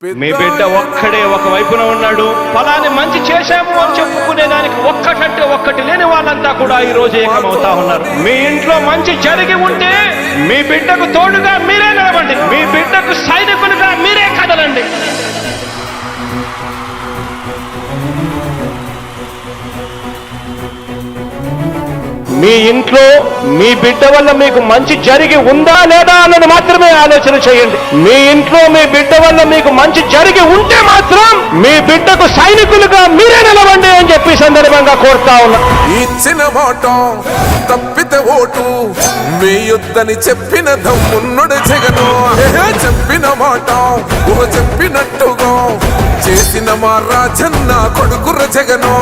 మీ బిడ్డ ఒక్కడే ఒక వైపున ఉన్నాడు. ఫలాన్ని మంచి చేశాము అని చెప్పుకునే దానికి ఒక్కటంటే ఒక్కటి లేని వాళ్ళంతా కూడా ఈ రోజు ఏకమవుతా ఉన్నారు. మీ ఇంట్లో మంచి జరిగి ఉంటే మీ బిడ్డకు తోడుగా మీరే నిలబండి. మీ బిడ్డకు సైనికులుగా మీరే కదలండి. మీ ఇంట్లో మీ బిడ్డ వల్ల మీకు మంచి జరిగి ఉందా లేదా అన్నది మాత్రమే ఆలోచన చేయండి. మీ ఇంట్లో మీ బిడ్డ వల్ల మీకు మంచి జరిగి ఉంటే మాత్రం మీ బిడ్డకు సైనికులుగా మీరే నిలవండి అని చెప్పి సందర్భంగా కోరుతా ఉన్నా. ఇచ్చిన మాట తప్పితే ఓటు వేయొద్దని చెప్పిన దమ్మున్నడు జగను. చెప్పిన మాట చెప్పినట్టుగా చేసిన మా రాజన్న కొడుకుర జగను.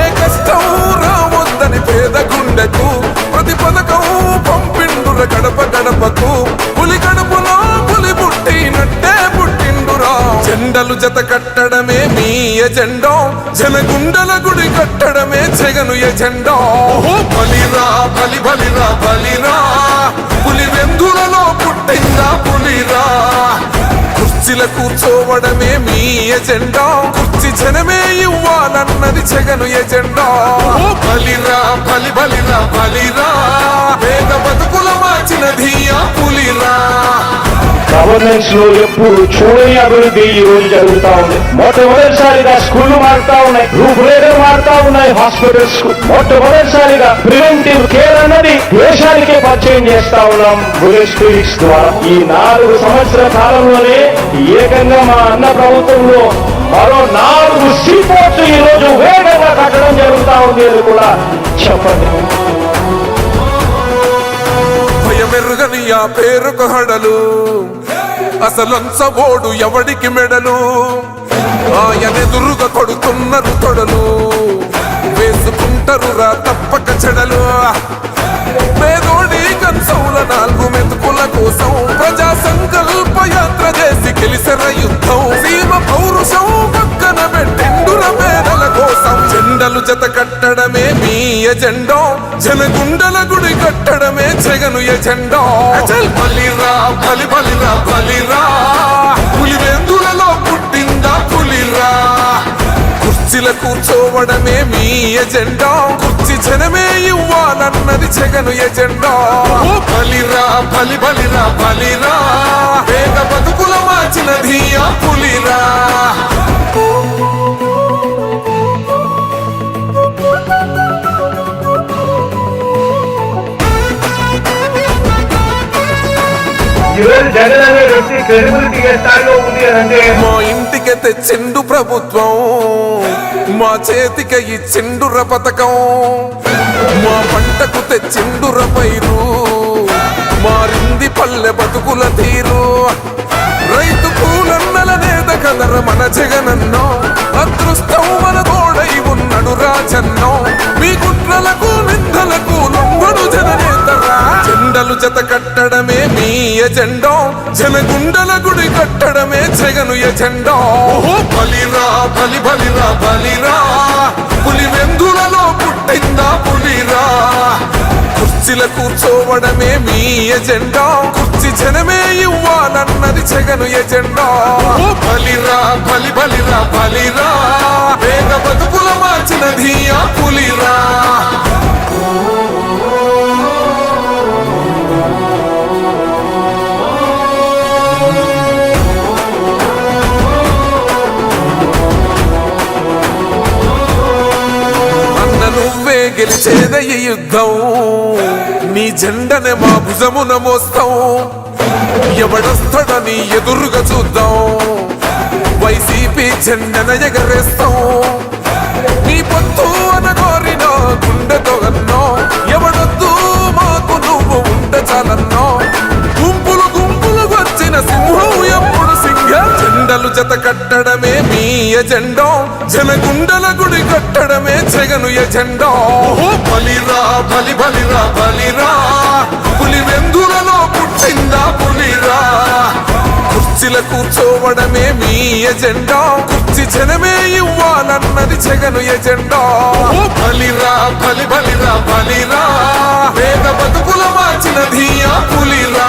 ఏ కష్టం రావద్దని పేద గుండెకు ప్రతి పథకం పంపిండుర గడప గడపకు. పులి గడపలో పులి పుట్టినట్టే పుట్టిండురా. జెండలు జత కట్టడమే మీ ఎజెండా, జనగుండల గుడి కట్టడమే జగను ఎజెండా. బలిరా బలి బలిరా బలిరా, పులి వెందులలో పుట్టిందా పులిరా. కుర్చీల కూర్చోవడమే మీ ఎజెండా, కుర్చీ జనమే ఇవ్వాలన్నది జగను ఎజెండా. బలిరా బలి బలిరా బలిరా, పేద బతుకుల మార్చినది ఆ పులిరా. గవర్నెన్స్ లో ఎప్పుడు చూడని అభివృద్ధి ఈ రోజు జరుగుతా ఉంది. మొట్టమొదటిసారిగా స్కూళ్లు మారుతా ఉన్నాయి, రూపురేఖలు మారుతా ఉన్నాయి. హాస్పిటల్స్ మొట్టమొదటిసారిగా ప్రివెంటివ్ కేర్ అన్నది దేశానికే పరిచయం చేస్తా ఉన్నాం బుల్లెట్ క్లినిక్స్ ద్వారా. ఈ 4 సంవత్సరాల కాలంలోనే ఏకంగా మా అన్న ప్రభుత్వంలో మరో 4 సీపోర్ట్స్ ఈ రోజు వేగంగా కట్టడం జరుగుతా ఉంది అని కూడా చెప్పండి. భయమెరుగని ఆ పేరుకు హడలు, అసలంచబోడు ఎవడికి మెడలు. ఆయనెదురుగా కొడుతున్నారు తొడలు, వేసుకుంటారు రా తప్పక చెడలు. పేదోడి కంచౌల 4 మెతుకుల కోసం ప్రజా సంకల్ప యాత్ర చేసి గెలిసెర యుద్ధం. సీమ పౌరుషం పక్కన పెట్టిండుర పేదల కోసం. జెండలు జత కట్టడమే మీ ఎజెండా, జనగుండల గుడి కట్టడమే జగను ఎజెండా. బలిరా బలి బలిరా బలిరా, పులి వెందులలో పుట్టిందా పులిరా. కుర్చీల కూర్చోవడమే మీ ఎజెండా, కుర్చీ జనమే ఇవ్వాలన్నది జగను ఎజెండా. బలిరా బలి బలిరా బలిరా, పేద బతుకుల మార్చినది ఆ పులిరా. జగన్ అనే వ్యక్తి క్రెడిబిలిటీ ఏ స్థాయిలో ఉంది అంటే మా ఇంటికి తెచ్చిండు ప్రభుత్వం, మా చేతికి ఇచ్చిండుర పథకం. మా పంటకు తెచ్చిండుర పైరు, మారింది పల్లె బతుకుల తీరు. రైతు కూలన్నల నేత కదర మన జగనన్నో, అదృష్టం మన తోడై ఉన్నడు రాజన్నో. మీ కుట్రలకు నిందలకు లొంగడు జననేతరా. జెండలు జత కట్టడమే మీ ఎజెండా, జనగుండల గుడి కట్టడమే జగను ఎజెండా. బలిరా బలి బలిరా బలిరా, పులి వెందులలో పుట్టిందా పులిరా. కుర్చీల కూర్చోవడమే మీ ఎజెండా, కుర్చీ జనమే ఇవ్వాలన్నది జగను ఎజెండా. బలిరా బలి బలిరా బలిరా, పేద బతుకుల మార్చినది ఆ పులిరా. నువ్వే గెలిచేద ఈ యుద్ధం, నీ జెండనే మా భుజమున మోస్తాం. ఎవడొస్తాడని ఎదురుగా చూద్దాం, వైసీపీ జెండన ఎగరేస్తాం. నీ పొత్తు అనగోరిన గుండెతో అన్నో, ఎవడొద్దు మాకు నువ్వు ఉండ చాలన్నో. గుంపులు గుంపులు వచ్చిన సింహం ఎప్పుడు సింహం. జెండలు జత కట్టడమే మీ ఎజెండా, జనగుండల గుడి కట్టడమే జగను ఎజెండా. బలిరా బలి బలిరా బలిరా, పులి వెందులలో పుట్టిందా పులిరా. కుర్చీల కూర్చోవడమే మీ ఎజెండా, కుర్చీ జనమే ఇవ్వాలన్నది జగను ఎజెండా. బలిరా బలి బలిరా బలిరా, పేద బతుకుల మార్చినది ఆ పులిరా.